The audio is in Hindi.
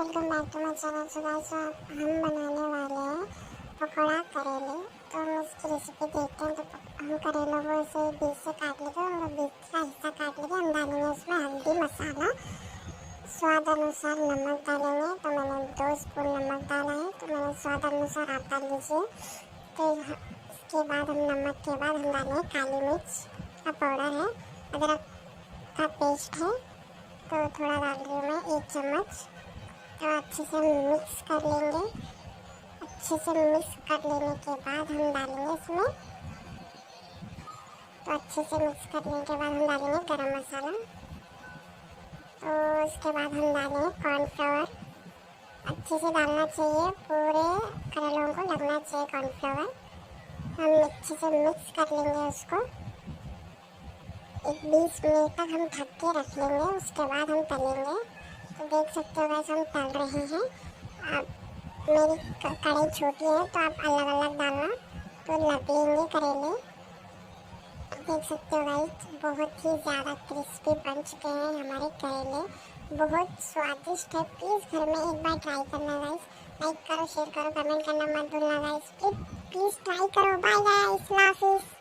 Welcome back to my channel. So guys हम बनाने वाले हैं पकौड़ा करेले। तो हम इसकी रेसिपी देखते हैं। तो हम करेलों को इसे बीच से काट लेंगे और बीच का हिस्सा काट लेंगे। हम डालेंगे उसमें हल्दी, मसाला, स्वाद अनुसार नमक डालेंगे। तो मैंने 2 स्पून नमक डाला है। तो मैंने स्वाद अनुसार आप डाल लीजिए। तो इसके बाद हम नमक के बाद हम डालेंगे काली मिर्च का पाउडर है, अदरक का पेस्ट है तो थोड़ा डाल रही हूँ मैं 1 चम्मच। तो अच्छे से मिक्स कर लेंगे। अच्छे से मिक्स कर लेने के बाद हम डालेंगे इसमें, तो अच्छे से मिक्स करने के बाद हम डालेंगे गरम मसाला। तो इसके बाद हम डालेंगे कॉर्नफ्लावर। अच्छे से डालना चाहिए, पूरे करेलों को लगना चाहिए कॉर्नफ्लावर। हम अच्छे से मिक्स कर लेंगे उसको। एक 20 मिनट तक हम ढक के रख लेंगे। उसके बाद हम तलेंगे। तो देख सकते हो गाइस हम तल रहे हैं। अब मेरी कढ़ाई छोटी है तो आप अलग अलग डालना, तो लगेंगे करेले। देख सकते हो गाइस बहुत ही ज़्यादा क्रिस्पी बन चुके हैं हमारे करेले। बहुत स्वादिष्ट है। प्लीज़ घर में एक बार ट्राई करना गाइस। लाइक करो, शेयर करो, कमेंट करना मत भूलना गाइस। प्लीज़ ट्राई करो। बाय गाइस, अल्लाह हाफिज़।